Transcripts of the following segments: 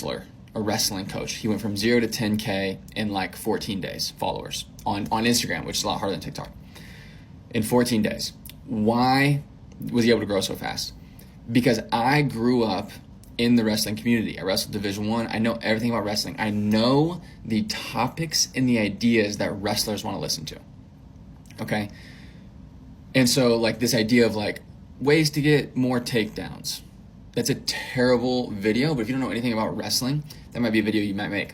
a wrestling coach. He went from 0 to 10K in like 14 days, followers on Instagram, which is a lot harder than TikTok. In 14 days. Why was he able to grow so fast? Because I grew up in the wrestling community. I wrestled Division I. I know everything about wrestling. I know the topics and the ideas that wrestlers want to listen to. Okay? And so like this idea of like ways to get more takedowns. That's a terrible video, but if you don't know anything about wrestling, that might be a video you might make.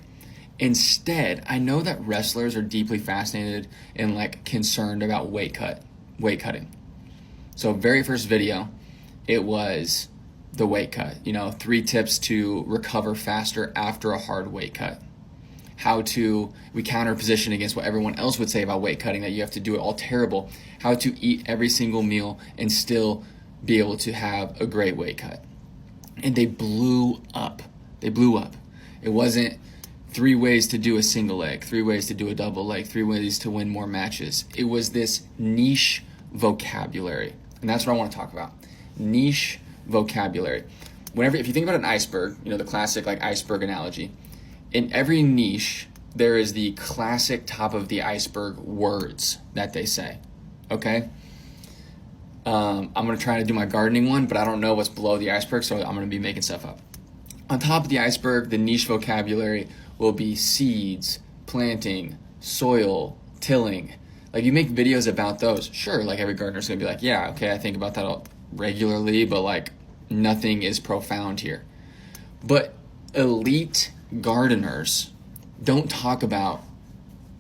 Instead, I know that wrestlers are deeply fascinated and like concerned about weight cutting. So very first video, it was the weight cut. 3 tips to recover faster after a hard weight cut. We counter position against what everyone else would say about weight cutting, that you have to do it all terrible. How to eat every single meal and still be able to have a great weight cut. And they blew up. It wasn't 3 ways to do a single leg, 3 ways to do a double leg, 3 ways to win more matches. It was this niche vocabulary. And that's what I want to talk about. Niche vocabulary. If you think about an iceberg, the classic like iceberg analogy, in every niche, there is the classic top of the iceberg words that they say. Okay? I'm going to try to do my gardening one, but I don't know what's below the iceberg, so I'm going to be making stuff up. On top of the iceberg, the niche vocabulary will be seeds, planting, soil, tilling. Like you make videos about those. Sure, like every gardener's going to be like, yeah, okay, I think about that regularly, but like nothing is profound here. But elite gardeners don't talk about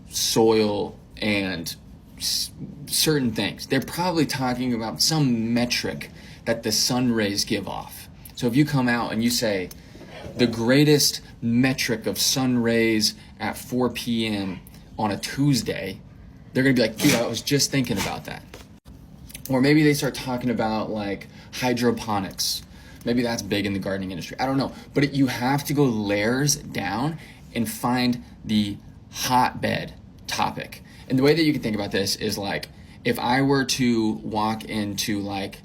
soil and certain things. They're probably talking about some metric that the sun rays give off. So if you come out and you say the greatest metric of sun rays at 4 p.m. on a Tuesday, they're going to be like, dude, I was just thinking about that. Or maybe they start talking about like hydroponics. Maybe that's big in the gardening industry. I don't know. But you have to go layers down and find the hotbed topic. And the way that you can think about this is like, if I were to walk into like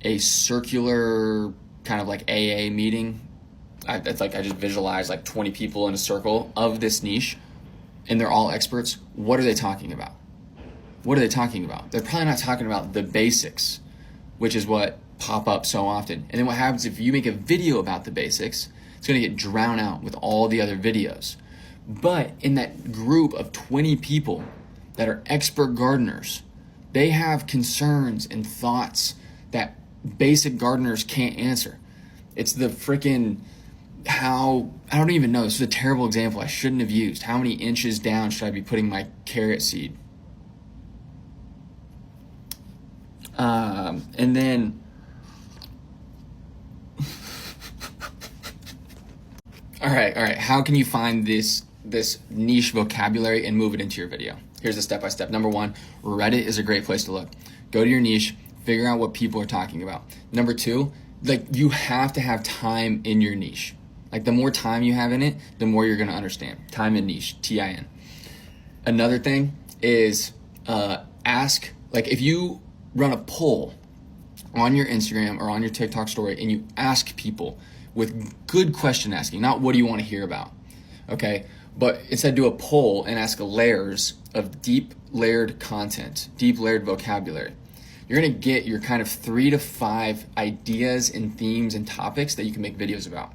a circular kind of like AA meeting, it's like I just visualize like 20 people in a circle of this niche, and they're all experts. What are they talking about? They're probably not talking about the basics, which is what pop up so often. And then what happens if you make a video about the basics, it's going to get drowned out with all the other videos. But in that group of 20 people that are expert gardeners, they have concerns and thoughts that basic gardeners can't answer. It's the freaking I don't even know. This is a terrible example I shouldn't have used. How many inches down should I be putting my carrot seed? And then, all right. How can you find this niche vocabulary and move it into your video? Here's a step-by-step. Number 1, Reddit is a great place to look. Go to your niche, figure out what people are talking about. Number 2, like you have to have time in your niche. Like the more time you have in it, the more you're going to understand. Time in niche, TIN. Another thing is ask, like if you run a poll on your Instagram or on your TikTok story and you ask people with good question asking, not what do you want to hear about, okay? But instead do a poll and ask layers of deep layered content, deep layered vocabulary. You're going to get your kind of 3 to 5 ideas and themes and topics that you can make videos about,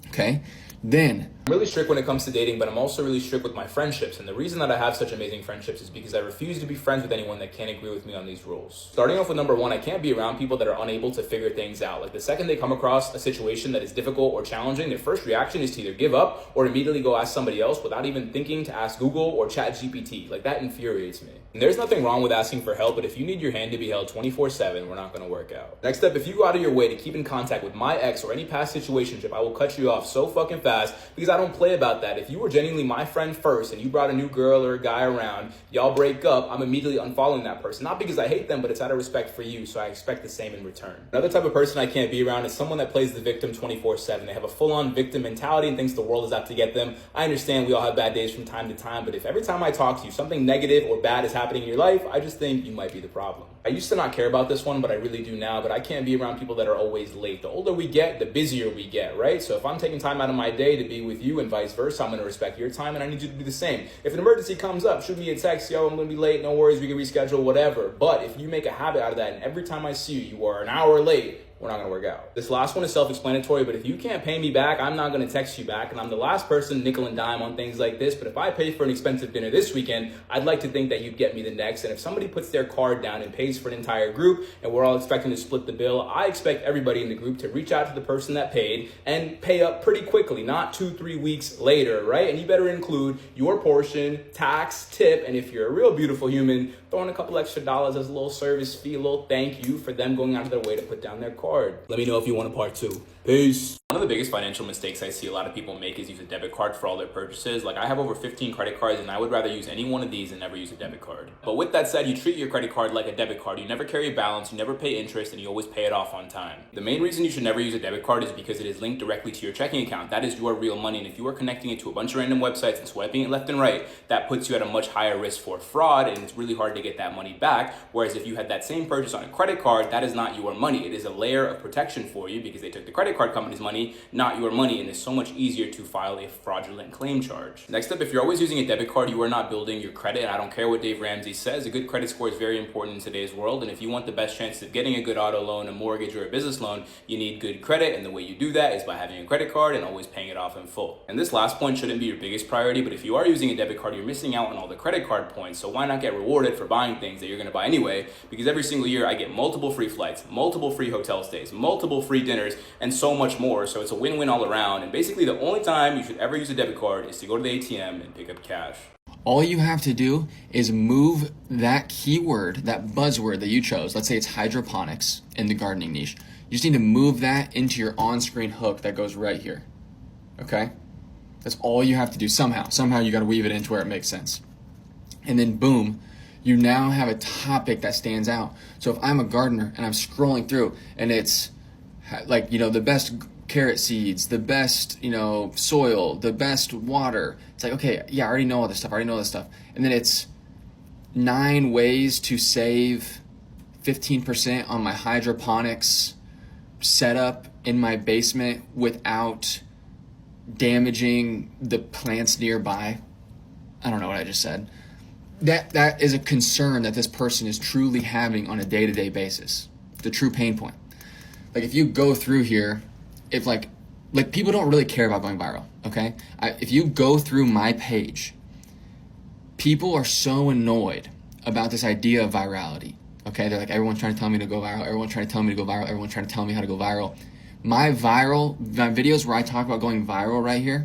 okay? Then, I'm really strict when it comes to dating, but I'm also really strict with my friendships. And the reason that I have such amazing friendships is because I refuse to be friends with anyone that can't agree with me on these rules. Starting off with number 1, I can't be around people that are unable to figure things out. Like the second they come across a situation that is difficult or challenging, their first reaction is to either give up or immediately go ask somebody else without even thinking to ask Google or ChatGPT. Like that infuriates me. And there's nothing wrong with asking for help, but if you need your hand to be held 24/7, we're not going to work out. Next up, if you go out of your way to keep in contact with my ex or any past situationship, I will cut you off so fucking fast because I don't play about that. If you were genuinely my friend first and you brought a new girl or a guy around, y'all break up, I'm immediately unfollowing that person. Not because I hate them, but it's out of respect for you, so I expect the same in return. Another type of person I can't be around is someone that plays the victim 24/7. They have a full-on victim mentality and thinks the world is out to get them. I understand we all have bad days from time to time, but if every time I talk to you, something negative or bad is happening in your life, I just think you might be the problem. I used to not care about this one, but I really do now. But I can't be around people that are always late. The older we get, the busier we get, right? So if I'm taking time out of my day to be with you and vice versa, I'm going to respect your time, and I need you to do the same. If an emergency comes up, shoot me a text, yo, I'm going to be late, no worries, we can reschedule, whatever. But if you make a habit out of that, and every time I see you, you are an hour late, we're not gonna work out. This last one is self-explanatory, but if you can't pay me back, I'm not gonna text you back. And I'm the last person nickel and dime on things like this, but if I pay for an expensive dinner this weekend, I'd like to think that you'd get me the next. And if somebody puts their card down and pays for an entire group, and we're all expecting to split the bill, I expect everybody in the group to reach out to the person that paid and pay up pretty quickly, not 2-3 weeks later, right? And you better include your portion, tax, tip, and if you're a real beautiful human, throw in a couple extra dollars as a little service fee, a little thank you for them going out of their way to put down their card. Let me know if you want a part 2. Peace. One of the biggest financial mistakes I see a lot of people make is use a debit card for all their purchases. Like I have over 15 credit cards and I would rather use any one of these than never use a debit card. But with that said, you treat your credit card like a debit card. You never carry a balance, you never pay interest, and you always pay it off on time. The main reason you should never use a debit card is because it is linked directly to your checking account. That is your real money. And if you are connecting it to a bunch of random websites and swiping it left and right, that puts you at a much higher risk for fraud, and it's really hard to get that money back. Whereas if you had that same purchase on a credit card, that is not your money. It is a layer of protection for you because they took the credit card company's money, not your money, and it's so much easier to file a fraudulent claim charge. Next up, if you're always using a debit card, you are not building your credit. And I don't care what Dave Ramsey says, a good credit score is very important in today's world. And if you want the best chance of getting a good auto loan, a mortgage, or a business loan, you need good credit. And the way you do that is by having a credit card and always paying it off in full. And this last point shouldn't be your biggest priority, but if you are using a debit card, you're missing out on all the credit card points. So why not get rewarded for buying things that you're going to buy anyway? Because every single year I get multiple free flights, multiple free hotel stays, multiple free dinners, and so much more. So it's a win-win all around. And basically the only time you should ever use a debit card is to go to the ATM and pick up cash. All you have to do is move that keyword, that buzzword that you chose. Let's say it's hydroponics in the gardening niche. You just need to move that into your on-screen hook that goes right here. Okay? That's all you have to do somehow. Somehow you got to weave it into where it makes sense. And then boom, you now have a topic that stands out. So if I'm a gardener and I'm scrolling through and it's like, the best carrot seeds, the best, soil, the best water. It's like, okay, yeah, I already know all this stuff. And then it's 9 ways to save 15% on my hydroponics setup in my basement without damaging the plants nearby. I don't know what I just said. That is a concern that this person is truly having on a day-to-day basis. The true pain point. Like if you go through here, if like people don't really care about going viral, okay? If you go through my page, people are so annoyed about this idea of virality, okay? They're like, everyone's trying to tell me to go viral, everyone's trying to tell me to go viral, everyone's trying to tell me how to go viral. My videos where I talk about going viral right here,